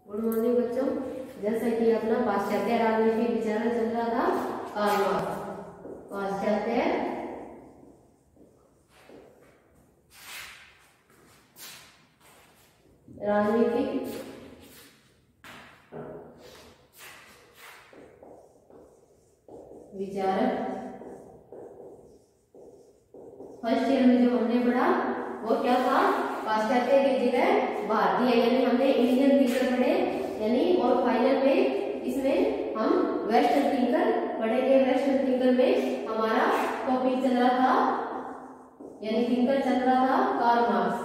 Good morning बच्चों। जैसा कि अपना पाश्चात्य राजनीति विचार चल रहा था, कार्ल मार्क्स पाश्चात्य राजनीतिक विचारक। फर्स्ट ईयर में जो हमने पढ़ा वो क्या था? पाश्चात्य की जगह भारतीय, यानी हमने इंडियन थिंकर पढ़े, यानी और फाइनल में इसमें हम वेस्टर्न थिंकर पढ़ेंगे। वेस्टर्न थिंकर में हमारा टॉपिक चल रहा था, यानी थिंकर चल रहा था कार्ल मार्क्स।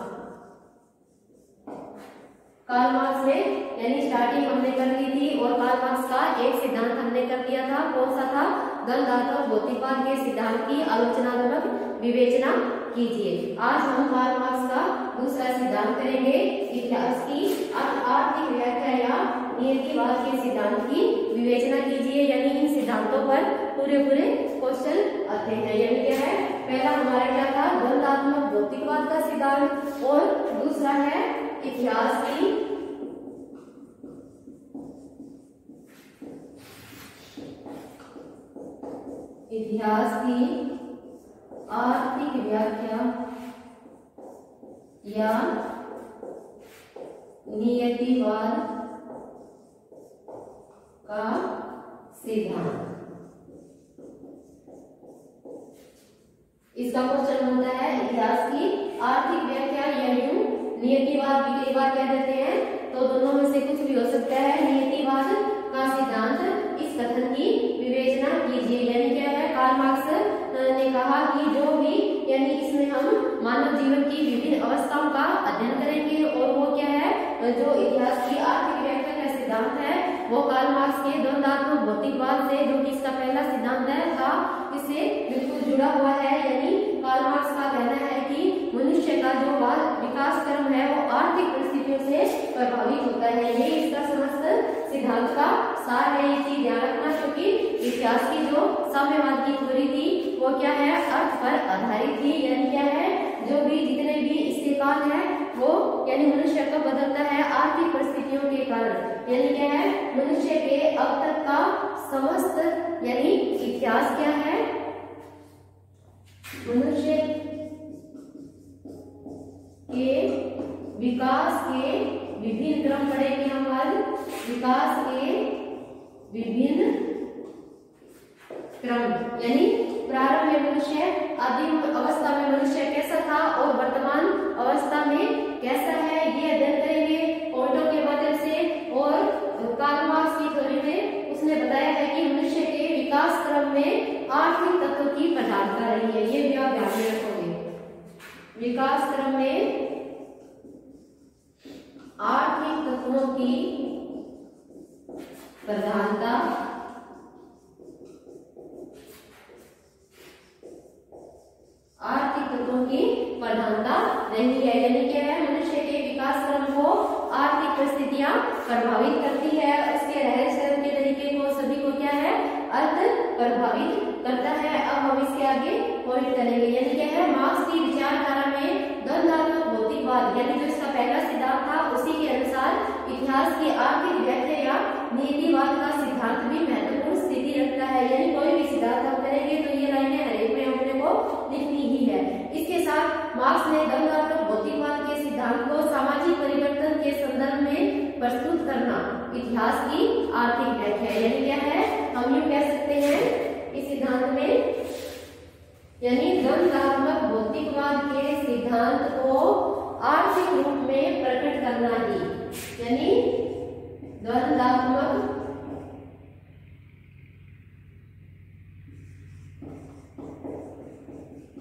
कार्ल मार्क्स में यानी स्टार्टिंग हमने कर ली थी और कार्ल मार्क्स का एक सिद्धांत हमने कर दिया था। कौन सा था? द्वंद्वात्मक और भौतिकवाद के सिद्धांत की आलोचनात्मक विवेचना कीजिए। आज हम कार्ल मार्क्स का दूसरा सिद्धांत करेंगे, इतिहास की आर्थिक व्याख्या या नियतिवाद के सिद्धांत की विवेचना कीजिए। यानी इन सिद्धांतों पर पूरे क्वेश्चन आते हैं। यानी क्या है? पहला हमारा क्या था? द्वंद्वात्मक भौतिकवाद का सिद्धांत, और दूसरा है इतिहास की आर्थिक व्याख्या या नियतिवाद का सिद्धांत। इसका क्वेश्चन होता है इतिहास की आर्थिक व्याख्या या नियतिवाद विवेकवाद कह देते हैं, तो दोनों में से कुछ भी हो सकता है। नियतिवाद का सिद्धांत, इस कथन की विवेचना कीजिए। यानी क्या है? कार्ल मार्क्स ने कहा कि जो भी, यानी इसमें हम मानव जीवन की विभिन्न अवस्थाओं का अध्ययन करेंगे, और वो क्या है? जो इतिहास की आर्थिक व्याख्या का सिद्धांत है वो कार्ल मार्क्स के द्वंद्वात्मक भौतिकवाद से, जो कि इसका पहला सिद्धांत है, था, इससे बिल्कुल जुड़ा हुआ है। यानी कार्ल मार्क्स का कहना है कि मनुष्य का जो विकास क्रम है वो आर्थिक परिस्थितियों से प्रभावित होता है। ये इसका समस्त सिद्धांत का सार है। ये चीज ध्यान रखना, क्योंकि इतिहास की जो साम्यवाद की थ्योरी थी वो क्या है? अर्थ पर आधारित थी। यानी क्या है? जो भी जितने भी इसके कारण है वो, यानी मनुष्य को बदलता है आर्थिक परिस्थितियों के कारण। यानी क्या है? मनुष्य के अब तक का समस्त, यानी इतिहास क्या है? मनुष्य के विकास के विभिन्न क्रम पढ़ेंगे हम आज। विकास के विभिन्न क्रम, यानी प्रारंभ में मनुष्य, आदिम अवस्था में मनुष्य कैसा था और वर्तमान अवस्था में कैसा है, ये अध्ययन करेंगे पॉइंटों के माध्यम से। और कार्ल मार्क्स की थ्योरी में उसने बताया है कि मनुष्य के विकास क्रम में आर्थिक तत्व की प्रधानता रही है। ये भी आप ध्यान में रखोगे। विकास क्रम में आर्थिक तत्वों की प्रधानता रही है। यानी क्या है? मनुष्य के विकास क्रम को आर्थिक परिस्थितियां प्रभावित करती है, उसके रहन सहन के तरीके को, सभी को क्या है? अर्थ प्रभावित करता है। अब हम इसके आगे पॉइंट करेंगे। यानी क्या है? मार्क्स की विचारधारा में द्वंद्वात्मक भौतिकवाद, यानी जो इसका पहला सिद्धांत था, उसी के अनुसार इतिहास की आर्थिक व्याख्या या नियतिवाद का सिद्धांत भी महत्वपूर्ण स्थिति रखता है। यानी कोई भी सिद्धांत हम करेंगे तो ये लाइनें हर एक में अपने को लिखनी ही है। इसके साथ मार्क्स ने द्वंद्वात्मक भौतिकवाद के सिद्धांत को सामाजिक परिवर्तन के संदर्भ में प्रस्तुत करना इतिहास की आर्थिक व्याख्या। यानी क्या है? हम यूं कह सकते हैं इस सिद्धांत में, यानी द्वंद्वात्मक भौतिकवाद के सिद्धांत को आर्थिक रूप में प्रकट करना ही, यानी द्वंद्वात्मक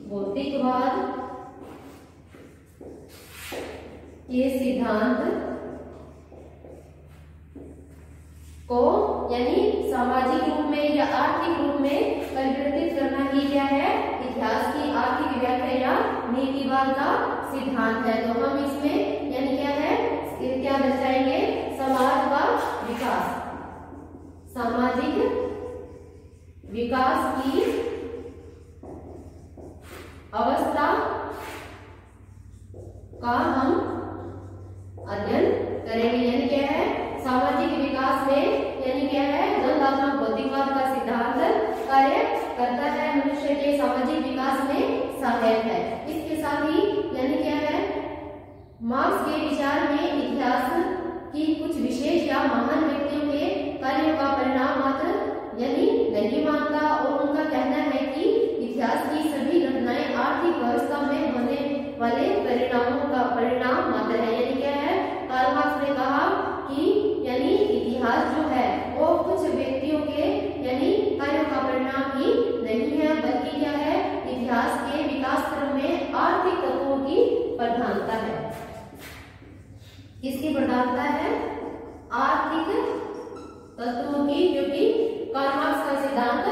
भौतिकवाद के सिद्धांत को, यानी सामाजिक रूप में या आर्थिक रूप में परिवर्तित करना ही क्या है? इतिहास की आर्थिक व्याख्या या नीतिवाद का सिद्धांत है। तो हम इसमें, यानी क्या है? क्या दर्शाएंगे? समाज का विकास, सामाजिक विकास की अवस्था का हम अध्ययन करेंगे। यानी क्या है? मार्क्स के विचार में इतिहास की कुछ विशेष या महान व्यक्तियों के कार्यों का परिणाम मात्र यानी नहीं मानता, और उनका कहना है कि इतिहास की सभी घटनाएं आर्थिक व्यवस्था में होने वाले परिणामों का परिणाम मात्र है। यानी क्या है, कार्ल मार्क्स ने कहा कि यानी इतिहास जो है वो कुछ व्यक्तियों के यानी कार्यों का परिणाम ही नहीं है, बल्कि क्या है, इतिहास के विकास क्रम में आर्थिक तत्वों की प्रधानता है। किसकी प्रधानता है? आर्थिक तत्वों की, क्योंकि कार्ल मार्क्स का सिद्धांत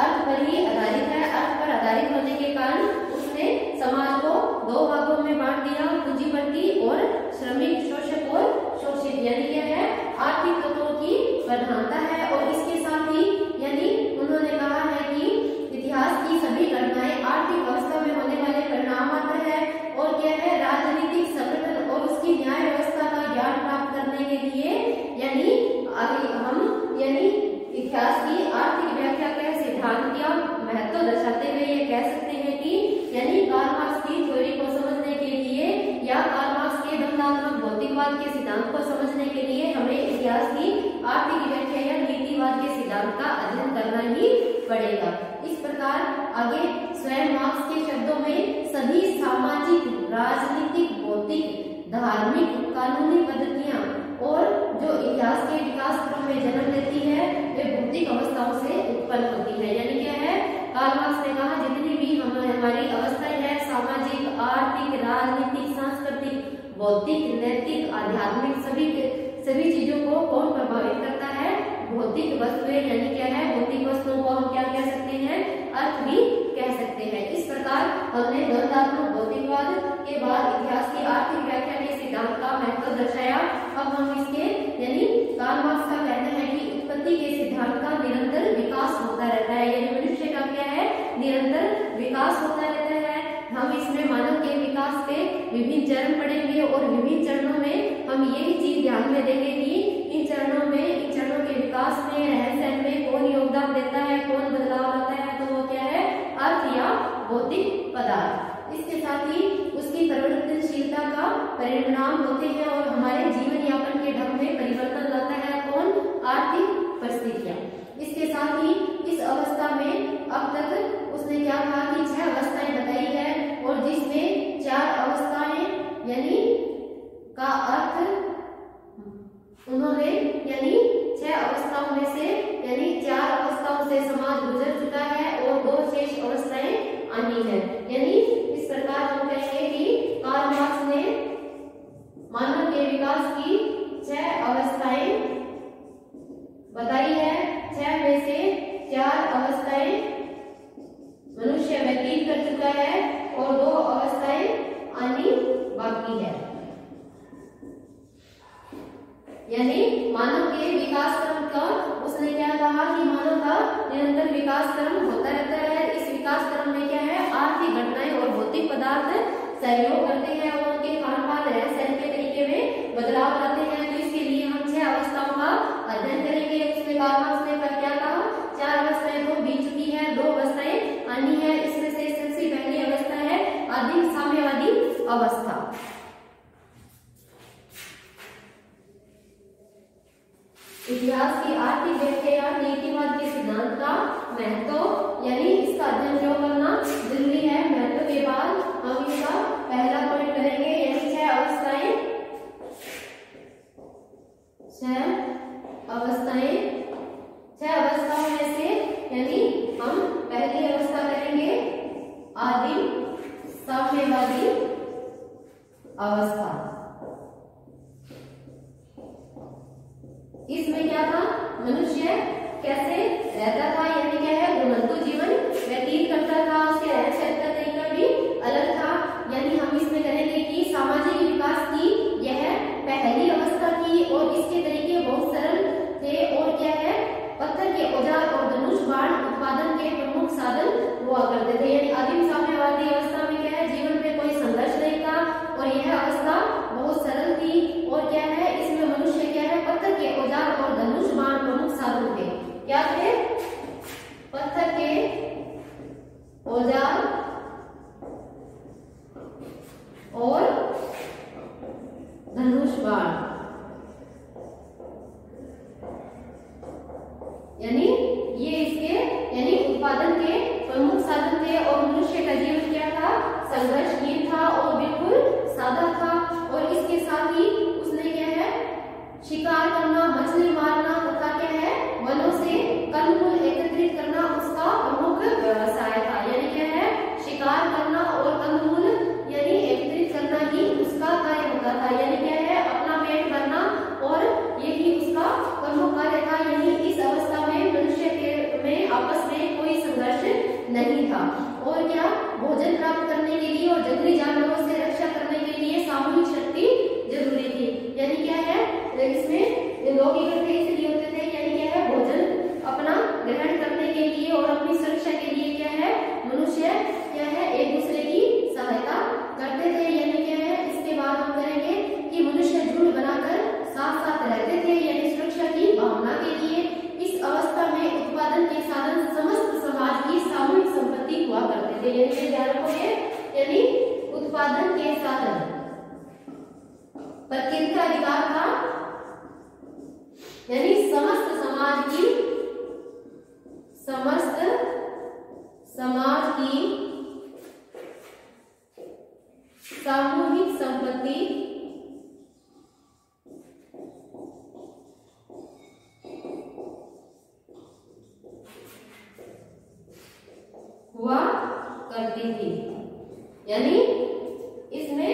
अर्थ पर ही आधारित है। अर्थ पर आधारित होने के कारण उसने समाज को दो भागों में बांट दिया, पूंजीपति और श्रमिक, शोषक और शोषित। यानी क्या है, आर्थिक तत्वों की प्रधानता है। और इसके साथ ही यानी उन्होंने कहा है कि इतिहास की सभी घटनाएं आर्थिक व्यवस्था में होने वाले परिणाम मात्र है, और क्या है, राजनीतिक संगठन और उसकी न्याय व्यवस्था का ज्ञान प्राप्त करने के लिए यानी हम यानी इतिहास की आर्थिक व्याख्या के सिद्धांत का महत्व दर्शाते हुए ये कह सकते हैं कि यानी कार्ल मार्क्स की थ्योरी को समझने के लिए या कार्ल मार्क्स के दंडात्मक भौतिकवाद के सिद्धांत को समझने के लिए हमें इतिहास की आर्थिक व्याख्या या नीतिवाद के सिद्धांत का अध्ययन करना ही पड़ेगा। इस प्रकार आगे स्वयं मार्क्स के शब्दों में सभी सामाजिक, राजनीतिक, भौतिक, धार्मिक, कानूनी पद्धतियां और जो इतिहास के विकास क्रम में जन्म लेती है वे भौतिक अवस्थाओं से उत्पन्न होती है। यानी क्या है, कार्ल मार्क्स ने कहा जितनी भी हमारी अवस्थाएं हैं, सामाजिक, आर्थिक, राजनीतिक, सांस्कृतिक, भौतिक, नैतिक, आध्यात्मिक, सभी चीजों को कौन प्रभावित करता है? भौतिक वस्तुएं। यानी क्या है, भौतिक वस्तुओं को हम क्या कह सकते हैं? अर्थ भी कह सकते हैं। इस प्रकार हमने द्वंद्वात्मक भौतिकवाद के बाद इतिहास की आर्थिक व्याख्या के सिद्धांत का महत्व दर्शाया। अब हम इसके यानी कार्ल मार्क्स का कहना है कि उत्पत्ति के सिद्धांत का निरंतर विकास होता रहता है। यानी मनुष्य का क्या है, निरंतर विकास होता रहता है। हम इसमें मानव के विकास के विभिन्न चरण पढ़ेंगे और विभिन्न चरणों में हम यही चीज ध्यान में देंगे कि इन चरणों के विकास में, रहन सहन में कौन योगदान देता है, कौन बदलाव लाता है, तो वो क्या है, अर्थ या भौतिक पदार्थ। इसके साथ ही उसकी परिवर्तनशीलता का परिणाम होते हैं और हमारे जीवन यापन के ढंग में परिवर्तन लाता है कौन? आर्थिक परिस्थितियां। इसके साथ ही इस अवस्था में अब तक उसने क्या कहा कि 6 अवस्थाएं बताई है, और जिसमें 4 अवस्थाएं यानी का अर्थ उन्होंने यानी 6 अवस्थाओं में से यानी 4 अवस्थाओं से समाज गुजर चुका है और 2 शेष अवस्थाएं आनी है। यानी इस प्रकार हम कहेंगे कि कार्ल मार्क्स ने मानव के विकास की 6 अवस्थाएं बताई है। 6 में से 4 अवस्थाएं मनुष्य व्यतीत कर चुका है और 2 अवस्थाएं आनी बाकी है। यानी मानव के विकास क्रम का उसने क्या कहा कि मानव का निरंतर विकास क्रम होता रहता है। इस विकास क्रम में क्या है, आर्थिक घटनाएं और भौतिक पदार्थ सहयोग करते हैं और उनके खान पान, रहन सहन के तरीके में बदलाव लाते हैं। तो इसके लिए हम 6 अवस्थाओं का अध्ययन करेंगे। उसमें कार्ल मार्क्स ने क्या कहा, 4 अवस्थाएं तो बीत चुकी है, 2 अवस्थाएं आनी है। इसमें से सबसे पहली अवस्था है आदिम साम्यवादी अवस्था। इतिहास की आर्थिक व्याख्या नीतिवाद के सिद्धांत का महत्व यानी इसका अध्ययन क्यों करना जरूरी है। महत्व के बाद हम इसका पहला पॉइंट करेंगे यानी 6 अवस्थाएं। 6 अवस्थाओं में से यानी हम पहली अवस्था करेंगे आदिम साम्यवादी अवस्था। इसमें क्या था, मनुष्य कैसे रहता था, यानी क्या है, घुमंतु जीवन व्यतीत करता था। उसके रहन सहन का तरीका भी अलग था। यानी हम इसमें करेंगे कि सामाजिक विकास की यह पहली अवस्था थी और इसके तरीके बहुत सरल थे और क्या है, पत्थर के औजार और धनुष बाण उत्पादन के प्रमुख साधन हुआ करते थे। यानी आदिम साम्यवादी अवस्था में क्या है, जीवन में कोई संघर्ष नहीं था और यह अवस्था बहुत सरल थी और क्या है, इसमें मनुष्य क्या है, पत्थर के औजार और धनुष बाण प्रमुख साधन थे। क्या थे? पत्थर के औजार और यानी ये इसके यानी उत्पादन के प्रमुख साधन थे। और मनुष्य का जीवन क्या था, संघर्षहीन था और बिल्कुल सादा था। और इसके साथ ही उसने क्या है, शिकार करना, मछली मारना तथा क्या है, वनों से कंदमूल एकत्रित करना उसका प्रमुख व्यवसाय था। यानी क्या है, शिकार करना और कंदमूल यानी एकत्रित करना ही उसका कार्य होता था। यानी क्या है, अपना पेट भरना और यही उसका प्रमुख कार्य था। यानी इस अवस्था में मनुष्य के में आपस में कोई संघर्ष नहीं था। और क्या, भोजन प्राप्त करने के लिए और जंगली जानवरों से रक्षा करने के लिए सामूहिक शक्ति जरूरी थी। यानी क्या है, इसमें लोग इकट्ठे इसलिए होते थे, यानी क्या है, भोजन अपना ग्रहण करने के लिए और अपनी सुरक्षा के लिए क्या है, मनुष्य क्या है, एक दूसरे की सहायता करते थे। यानी क्या है, इसके बाद हम करेंगे कि मनुष्य झुंड बनाकर साथ साथ रहते थे, यानी सुरक्षा की भावना के लिए। इस अवस्था में उत्पादन के साधन समस्त समाज की सामूहिक संपत्ति हुआ करते थे। यानी ध्यान रखोगे, यानी उत्पादन के साधन पर किसका अधिकार था, यानी समस्त समाज की सामूहिक संपत्ति हुआ करती थी। यानी इसमें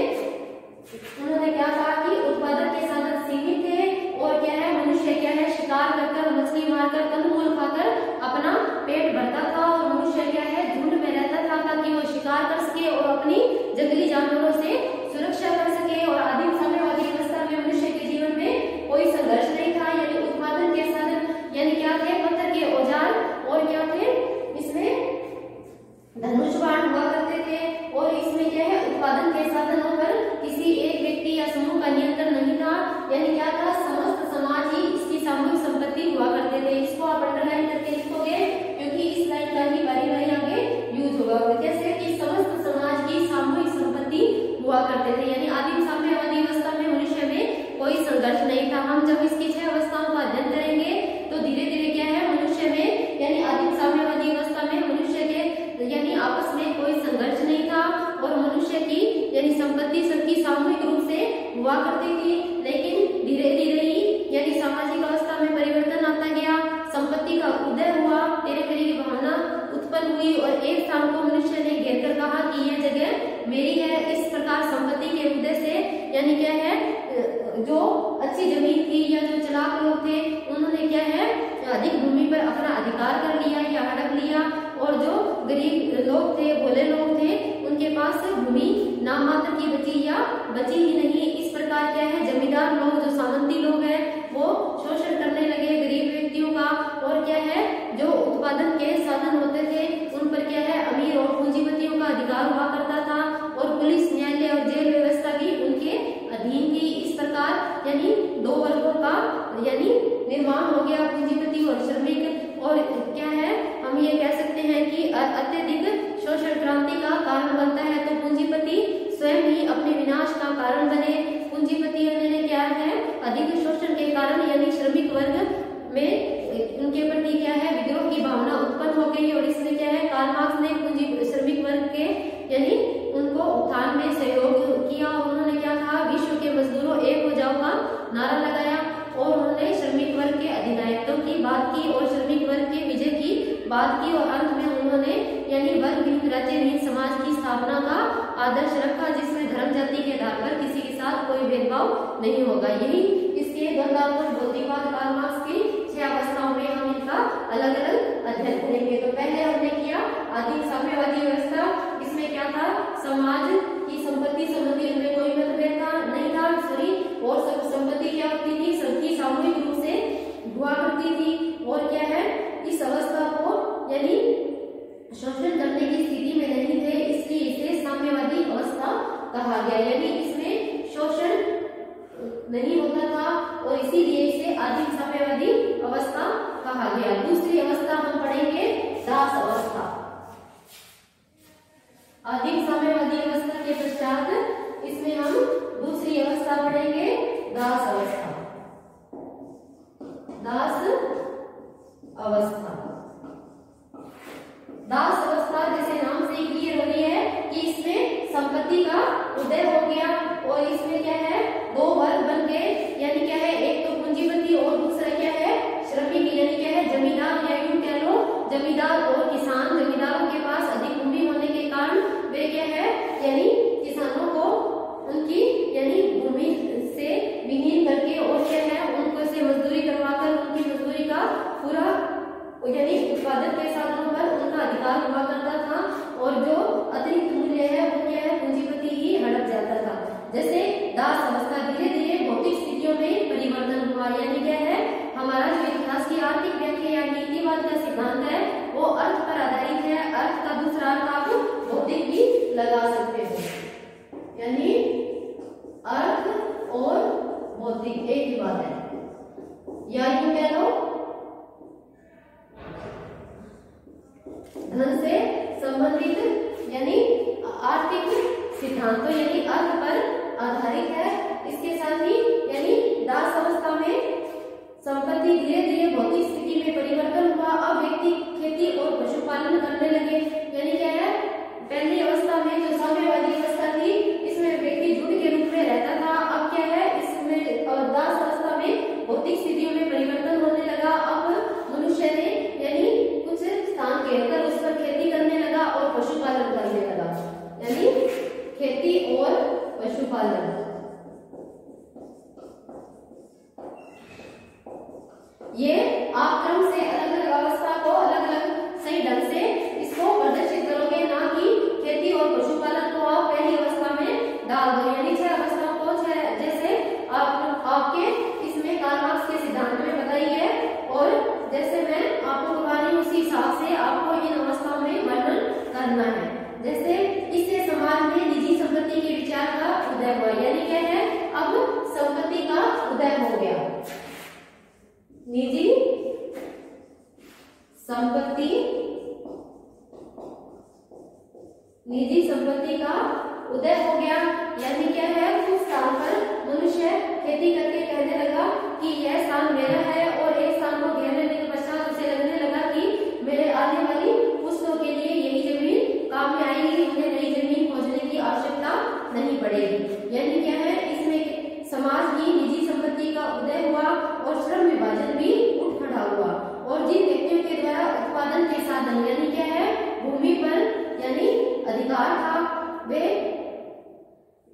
उन्होंने क्या कहा कि उत्पादन के साधन सीमित थे और क्या है, मनुष्य क्या है, शिकार कर मछली मारकर कंदमूल खाकर अपना पेट भरता था। और मनुष्य क्या है, झुंड में रहता था ताकि वो शिकार कर सके और अपनी जंगली जानवरों से सुरक्षा कर सके। और आदिम साम्यवादी अवस्था में मनुष्य के जीवन में कोई संघर्ष नहीं था। यानी उत्पादन के साधन यानी क्या थे, पत्थर के औजार और क्या थे, इसमें धनुष बाण हुआ करते थे। और इसमें क्या है, उत्पादन के साधनों पर किसी एक व्यक्ति या समूह का नियंत्रण नहीं था। यानी क्या था, समस्त समाज ही इसकी सामूहिक संपत्ति हुआ करते थे। इसको आप अंडरलाइन करके लिखोगे क्योंकि इस लाइन का ही बारी बारी आगे यूज होगा। जैसे कि समस्त समाज की सामूहिक संपत्ति हुआ करते थे। यानी आदिम साम्यवादी अवस्था में मनुष्य में कोई संघर्ष नहीं था। हम जब इसकी 6 अवस्थाओं का अध्ययन करेंगे तो धीरे धीरे क्या है, मनुष्य में यानी आदिम साम्यवादी अवस्था में मनुष्य के यानी आपस में कोई संघर्ष नहीं था और मनुष्य की यानी संपत्ति सबकी सामूहिक रूप से हुआ करती थी। लेकिन धीरे धीरे ही यानी सामाजिक अवस्था में परिवर्तन आता गया, संपत्ति का उदय हुआ, तेरे मेरे की भावना उत्पन्न हुई और एक स्थान को मनुष्य ने घेर कर कहा कि यह जगह मेरी है। इस प्रकार संपत्ति के उदय से यानी क्या है, जो अच्छी जमीन थी या जो चालाक लोग थे उन्होंने क्या है, अधिक भूमि पर अपना अधिकार कर लिया या हड़प लिया। और जो गरीब लोग थे, भोले लोग थे, उनके पास भूमि नाम मात्र की बची या बची ही नहीं। इस प्रकार क्या है, जमींदार लोग जो सामंती लोग हैं वो शोषण करने लगे गरीब व्यक्तियों का। और क्या है, जो उत्पादन के साधन होते थे उन पर क्या है, अमीर और पूंजीपतियों का अधिकार हुआ करता था। और पुलिस, न्यायालय और जेल व्यवस्था भी उनके अधीन थी। इस प्रकार यानी 2 वर्गों का यानी निर्माण हो गया, पूंजीपति और श्रमिक। और क्या है, हम ये कह सकते हैं कि अत्यधिक शोषण क्रांति का कारण बनता है। तो पूंजीपति स्वयं ही अपने विनाश का कारण बने। पूंजीपति ने क्या है, अधिक शोषण के कारण यानी श्रमिक वर्ग में उनके प्रति क्या है, विद्रोह की भावना उत्पन्न हो गई। और इसमें क्या है, कार्ल मार्क्स ने पूंजी श्रमिक वर्ग के यानी उनको उत्थान में सहयोग किया। उन्होंने क्या कहा, विश्व के मजदूरों एक हो जाओ का नारा लगाया। और उन्होंने श्रमिक वर्ग के अधिनायकत्व की बात की और श्रमिक वर्ग के विजय की बात की। और अंत में उन्होंने यानी वर्गहीन राज्यहीन समाज की स्थापना का आदर्श रखा, जिसमें धर्म जाति के आधार पर किसी के साथ कोई भेदभाव नहीं होगा। यही इसके द्वंद्वात्मक भौतिकवाद कार्ल मार्क्स की 6 अवस्थाओं में हम इनका अलग अलग अध्ययन करेंगे। तो पहले हमने किया आदिम साम्यवादी व्यवस्था। इसमें क्या था, समाज की संपत्ति संबंधी उनमें कोई मतभेद नहीं था, सॉरी। और सब संपत्ति क्या होती थी, सबकी सामूहिक रूप से हुआ करती थी। और क्या है, इस अवस्था को यानी शोषण करने की स्थिति में नहीं थे, इसलिए इसे साम्यवादी अवस्था कहा गया। यानी इसमें शोषण नहीं होता था और इसीलिए इसे आदिम साम्यवादी अवस्था कहा गया। दूसरी अवस्था हम पढ़ेंगे दास अवस्था। आदिम साम्यवादी अवस्था के पश्चात इसमें हम दूसरी अवस्था पढ़ेंगे दास अवस्था। दास अवस्था। दास अवस्था जैसे नाम से क्लियर हो रही है कि इसमें संपत्ति का उदय हो गया और इसमें क्या है, दो वर्ग बन गए, यानी क्या है, एक तो पूंजीपति और दूसरा क्या है, श्रमिक, यानी क्या है, जमींदार, या यूं कह लो जमींदार और किसान। जमींदारों के पास अधिक भूमि होने के कारण वे क्या है, यानी किसानों को उनकी यानी भूमि से विहीन करके और क्या है, उनको से मजदूरी करवाकर उनकी मजदूरी का पूरा यानी उत्पादन के साधनों पर उनका अधिकार हुआ करता था और जो अतिरिक्त मूल्य है वो क्या है, पूंजीपति ही हड़प जाता था। जैसे दास अवस्था धीरे धीरे भौतिक स्थितियों में परिवर्तन हुआ, यानी क्या है, हमारा जो इतिहास की आर्थिक व्याख्या या नीतिवाद का सिद्धांत है वो अर्थ पर आधारित है। अर्थ का दूसरा अर्थ आप भौतिक भी लगा सकते हो, यानी अर्थ और भौतिक एक ही बात है, या यूं कह लो धन से संबंधित यानी आर्थिक सिद्धांतों यानी अर्थ पर आधारित है। इसके साथ ही यानी दास अवस्था में संपत्ति धीरे धीरे भौतिक स्थिति में परिवर्तन हुआ। अब व्यक्ति खेती और पशुपालन करने लगे, यानी क्या है, पहली अवस्था में जो साम्यवादी अवस्था थी इसमें व्यक्ति झूठ के रूप में रहता था, अब क्या है, इसमें दास अवस्था में भौतिक स्थितियों में परिवर्तन होने लगा। अब मनुष्य ने यानी कुछ स्थान घेरकर उस पर खेती करने लगा और पशुपालन करने लगा, यानी खेती और पशुपालन। ये आप क्रम से अलग अलग अवस्था को अलग अलग सही ढंग से इसको प्रदर्शित करोगे, ना कि खेती और पशुपालन को आप पहली अवस्था में डाल दो, यानी 6 अवस्थाओं को जैसे आपके इसमें कार्ल मार्क्स के सिद्धांत में बताई है और जैसे मैं आपको बता रही हूँ उसी हिसाब से आपको इन अवस्थाओं में वर्णन करना है। जैसे इससे समाज में निजी संपत्ति के विचार का उदय हुआ, यानी क्या है, अब संपत्ति का उदय हो गया, निजी संपत्ति का उदय हो गया, यानी क्या है, कुछ स्थान पर मनुष्य खेती करके कहने लगा कि यह स्थान मेरा है और एक स्थान को घेरने के पश्चात उसे लगने लगा कि मेरे आने वाली पुश्तों के लिए यही जमीन काम में आएगी, उन्हें नई जमीन खोजने की आवश्यकता नहीं पड़ेगी। यानी क्या है, इसमें समाज की निजी संपत्ति का उदय हुआ और श्रम विभाजन भी उठ खड़ा हुआ और जिन व्यक्तियों के द्वारा उत्पादन के साधन यानी क्या है, भूमि पर यानी अधिकार था, वे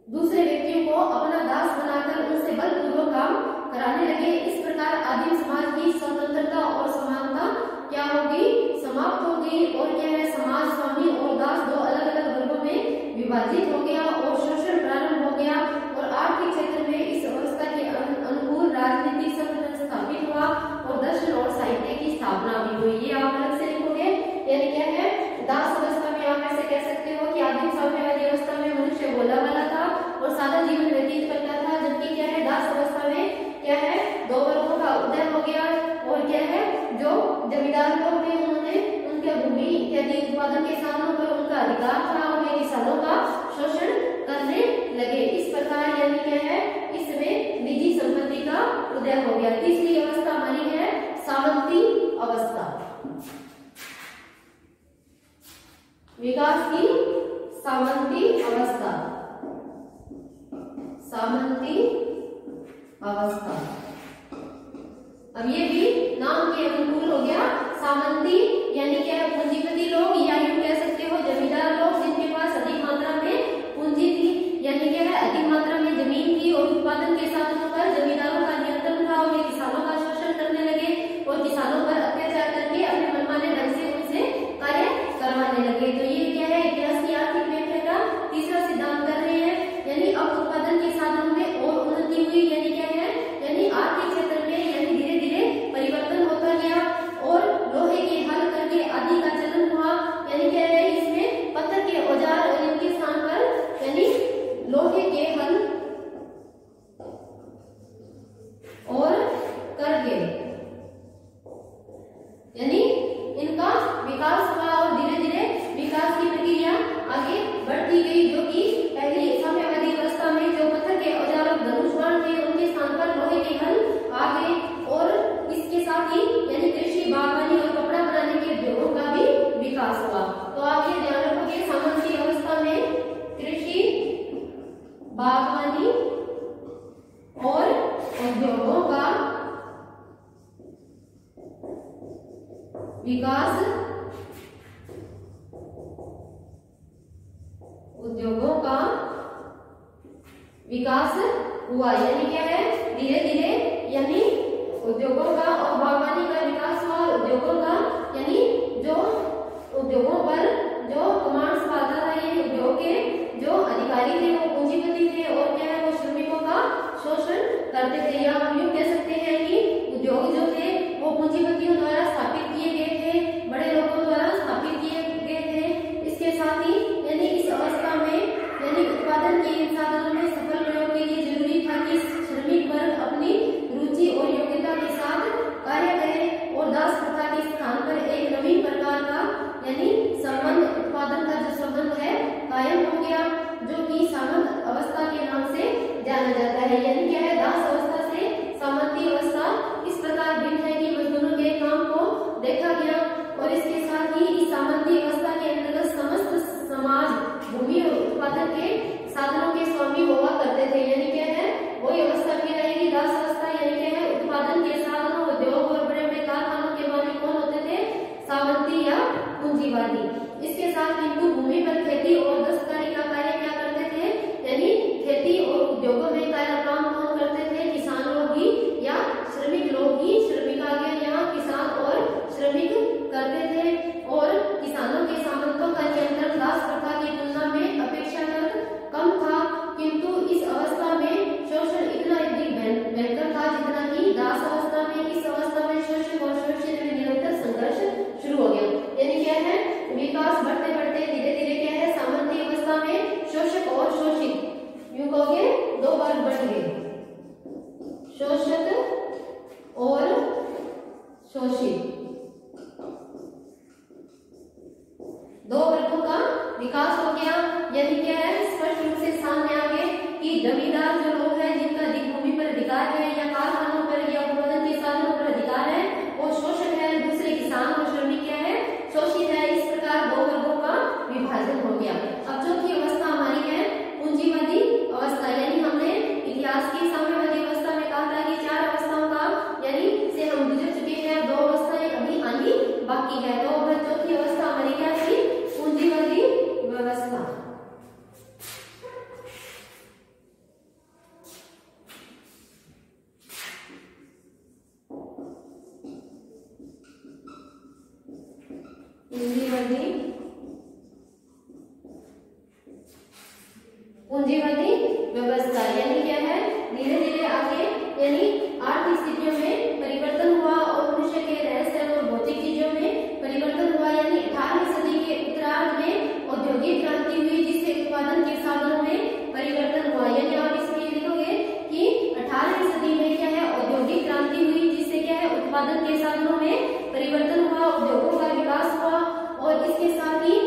दूसरे व्यक्तियों को अपना दास बनाकर उनसे बलपूर्वक काम कराने लगे। इस प्रकार आदिम समाज की स्वतंत्रता और समानता क्या होगी, समाप्त हो गई और क्या है, समाज स्वामी और दास दो अलग अलग वर्गों में विभाजित हो गया और शोषण प्रारंभ हो गया और आर्थिक क्षेत्र में इस अवस्था के अनुकूल राजनीतिक संगठन स्थापित हुआ और दर्शन और साहित्य की स्थापना भी हुई। ये आप अलग से लिखोगे, यानी क्या है, दास अवस्था में आप ऐसे कह सकते हो कि आदिम साम्यवादी अवस्था में मनुष्य भोला वाला था और सादा जीवन व्यतीत करता था, जबकि क्या है, दास अवस्था में क्या है, दो वर्गों का उदय हो गया और क्या है, जो जमींदार लोग थे उन्होंने उनके भूमि इत्यादि उत्पादन के साधनों पर उनका अधिकार था और वे किसानों का शोषण करने लगे। इस प्रकार यानी क्या है, इसमें निजी संपत्ति का उदय हो गया। तीसरी अवस्था हमारी है सामंती अवस्था। विकास की सामंती अवस्था, सामंती अवस्था। अब ये भी नाम के अनुकूल हो गया। सामंती यानी क्या है, पूंजीपति लोग या यूं कह सकते हो जमींदार लोग जिनके पास अधिक मात्रा में पूंजी थी, यानी क्या है, अधिक मात्रा में जमीन थी और उत्पादन के साधनों पर जमींदारों का नियंत्रण था और वे किसानों का शोषण करने लगे और किसानों पर अत्याचार करके अपने मनमाने ढंग से उनसे कार्य करवाने लगे। तो ये क्या है, इतिहास की आर्थिक व्याख्या का तीसरा सिद्धांत कर रहे हैं, यानी अब उत्पादन के साधनों में और उन्नति हुई, यानी क्या है, यानी आर्थिक क्षेत्र में यानी धीरे धीरे परिवर्तन होता गया और लोहे के हल करके आदि का चलन हुआ, यानी क्या है, इसमें पत्थर के विकास उद्योगों का विकास हुआ, यानी क्या है, धीरे धीरे यानी उद्योगों का और बागवानी का विकास हुआ। उद्योगों का यानी जो उद्योगों पर जो कमांड संभालता था, ये उद्योग के जो अधिकारी थे वो पूंजीपति थे और क्या है वो श्रमिकों का शोषण करते थे। या हम यूं कह सकते हैं कि उद्योग जो थे वो पूंजीपतियों द्वारा स्थापित किए गए थे, बड़े लोगों द्वारा स्थापित किए गए थे। इसके साथ ही यानी इस अवस्था में यानी उत्पादन के इन साधनों में सफल प्रयोग के लिए जरूरी था कि श्रमिक वर्ग अपनी रुचि और योग्यता के साथ कार्य करे और दास प्रथा के स्थान पर एक नवीन प्रकार का यानी संबंध, उत्पादन का जो संबंध है कायम हो गया, जो कि सामंत अवस्था के नाम से जाना जाता है। यानी क्या है, दास अवस्था से सामंती अवस्था इस प्रकार भिन्न है कि मजदूरों के काम को देखा गया और इसके साथ ही इस सामंती अवस्था के अंतर्गत समस्त समाज भूमि और उत्पादन के साधनों के स्वामी हुआ करते थे। यानी क्या है, वही अवस्था की रहेगी दास अवस्था। यानी क्या है, उत्पादन के साधनों, उद्योग और बड़े बड़े कारखानों के मालिक कौन होते थे, सामंती या पूंजीवादी। इसके साथ किंतु भूमि पर खेती और दस्तकारी का कार्य क्या करते थे, यानी खेती और उद्योगों में कार्य काम कौन करते थे, किसान लोग ही या श्रमिक लोग ही। श्रमिक आ गया यहाँ, किसान और श्रमिक करते थे। और किसानों के सामंतों का नियंत्रण दास प्रथा की तुलना में अपेक्षाकृत कम था, किंतु इस अवस्था में शोषण इतना भयंकर था जितना कि दास अवस्था में। इस अवस्था में शोषक और शोषित में निरंतर संघर्ष शुरू हो गया। यानी क्या है, विकास बढ़ते बढ़ते धीरे धीरे क्या है, सामंती अवस्था में शोषक और शोषित यूं कहोगे दो वर्ग बढ़ गए, शोषक और शोषित, दो वर्गों का विकास हो गया। यानी क्या है, स्पष्ट रूप से सामने आ गए कि जमींदार जो लोग हैं जिनका भूमि पर अधिकार है या कारखानों पर या उत्पादन के साधनों पर अधिकार है वो शोषक है, दूसरे किसान और श्रमिक क्या है, शोषित है। इस प्रकार दो वर्गों का विभाजन हो गया। अब चौथी अवस्था हमारी है पूंजीवादी अवस्था। यानी हमने इतिहास की साम्यवादी अवस्था में कहा था कि 4 अवस्थाओं का यानी से हम गुजर चुके हैं, 2 अवस्थाएं अभी आनी बाकी है। तो चौथी अवस्था हमारी क्या थी, पूंजीवादी व्यवस्था। पूंजीवादी व्यवस्था यानी क्या है, धीरे धीरे आगे यानी आर्थिक स्थितियों में परिवर्तन हुआ और मनुष्य के रहस्य और भौतिक चीजों में परिवर्तन हुआ। यानी 18वीं सदी के उत्तरार्ध में औद्योगिक क्रांति हुई जिससे उत्पादन के साधनों में परिवर्तन हुआ। यानी आप इसमें लिखोगे कि 18वीं सदी में क्या है, औद्योगिक क्रांति हुई जिससे क्या है, उत्पादन के साधनों में परिवर्तन हुआ, उद्योगों का विकास हुआ। और इसके साथ ही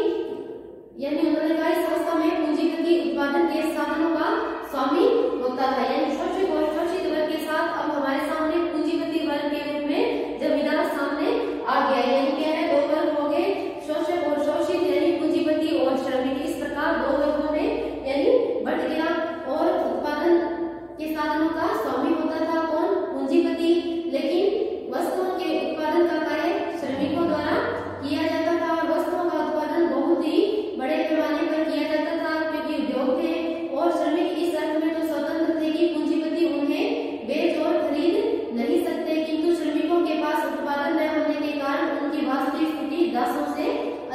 यानी उन्होंने कहा इस अवस्था में पूंजीपति उत्पादन के साधनों का स्वामी होता था। यानी शोषक और शोषित वर्ग के साथ अब हमारे सामने पूंजीपति वर्ग के रूप में जमींदार सामने आ गया। यानी क्या है, 2 वर्ग हो गए, शोषक और शोषित यानी पूंजीपति और श्रमिक। इस प्रकार 2 वर्गों में यानी बढ़ गया और उत्पादन के साधनों का स्वामी होता था कौन, पूंजीपति। लेकिन वस्तुओं के उत्पादन का कार्य श्रमिकों द्वारा किया जाता था और वस्तुओं का उत्पादन बहुत ही बड़े पैमाने पर किया जाता था क्योंकि उद्योग थे और श्रमिक इस अर्थ में तो स्वतंत्र थे कि पूंजीपति उन्हें बेच और खरीद नहीं सकते, किंतु श्रमिकों के पास उत्पादन न होने के कारण उनकी वास्तविक स्थिति दासों से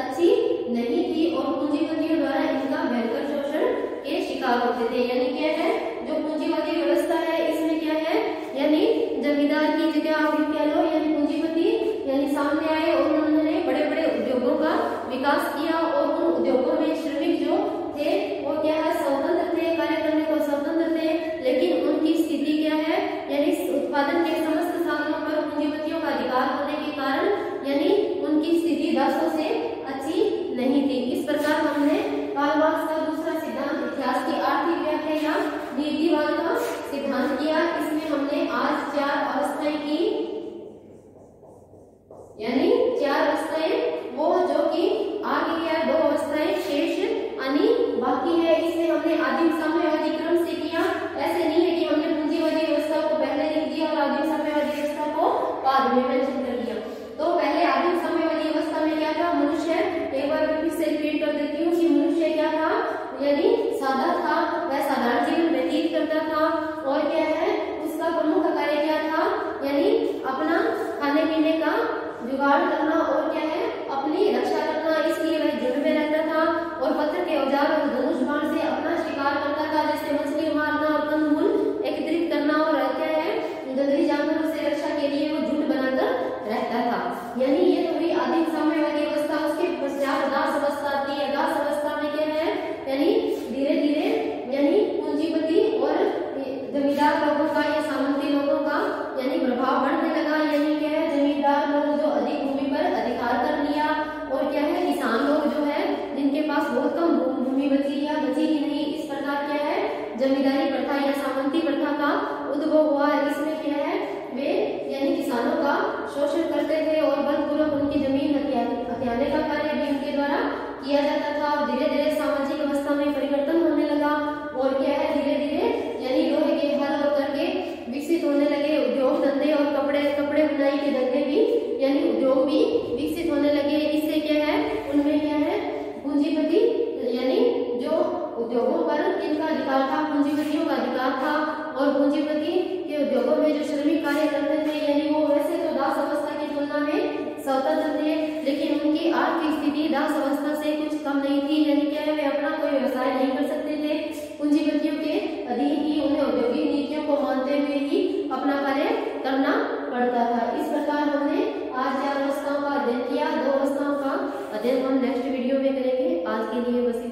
अच्छी नहीं थी और पूंजीपतियों द्वारा इनका भयंकर शोषण के शिकार होते थे। यानी क्या है, जो पूंजीवादी व्यवस्था है इसमें क्या है, यानी जमींदार की जगह आप कह लो यानी पूंजीपति यानी सामने आए और उन्होंने बड़े बड़े उद्योगों का विकास किया और उन उद्योगों में श्रमिक जो थे वो क्या है, स्वतंत्र थे, कार्य करने को स्वतंत्र थे। लेकिन उनकी स्थिति क्या है, यानी उत्पादन के समस्त साधनों पर पूंजीपतियों का अधिकार होने के कारण यानी उनकी स्थिति दासों से अच्छी नहीं थी। इस प्रकार हमने कार्ल मार्क्स का दूसरा सिद्धांत इतिहास की आर्थिक व्याख्या या जुगाड़ करना और क्या है अपनी रक्षा करना, इसलिए वह झुंड में रहता था और पत्थर के औजार और धनुष बाण से अपना शिकार करता था, जैसे मछली मारना और कंदमूल एकत्रित करना, और क्या है जंगली जानवरों से रक्षा के लिए वो झुंड बनाकर रहता था। यानी ये तो हुई आदिम साम्यवादी अवस्था। उसके पश्चात दास अवस्था आती है। दास अवस्था में क्या है, यानी धीरे धीरे यानी पूंजीपति और जमींदार लोगों का या सामंती लोगों का यानी प्रभाव बढ़ने लगा। यानी क्या है जमींदार लोग जो अधिक भूमि पर अधिकार कर लिया, और क्या है किसान लोग जो है जिनके पास बहुत कम भूमि बची या बची ही नहीं। इस प्रकार क्या है जमींदारी प्रथा या सामंती प्रथा का उद्भव हुआ। इसमें क्या है वे यानी किसानों का शोषण करते थे और बलपूर्वक उनकी जमीन हथियाने का कार्य भी उनके द्वारा किया जाता था। और धीरे धीरे सामाजिक अवस्था में परिवर्तन होने लगा, और क्या है धीरे धीरे यानी लोहे के हल और करके विकसित होने लगे। उद्योग धंधे और कपड़े बुनाई के धंधे भी यानी उद्योग भी विकसित होने लगे। इससे क्या है उनमें क्या है पूंजीपति यानी जो उद्योगों पर किनका अधिकार था, पूंजीपतियों का अधिकार था। और पूंजीपति के उद्योगों में जो श्रमिक कार्य करते थे यानी वो वैसे तो दास अवस्था की तुलना में स्वतंत्र थे, लेकिन उनकी आर्थिक स्थिति दास अवस्था से कुछ कम नहीं थी। यानी क्या है वे अपना कोई व्यवसाय नहीं कर सकते थे। पूंजीपतियों के अधीन ही उन्हें औद्योगिक नीतियों को मानते हुए ही अपना कार्य करना पड़ता था। इस प्रकार हमने आज 4 अवस्थाओं का अध्ययन किया। 2 अवस्थाओं का अध्ययन हम नेक्स्ट वीडियो में करेंगे। आज के लिए बस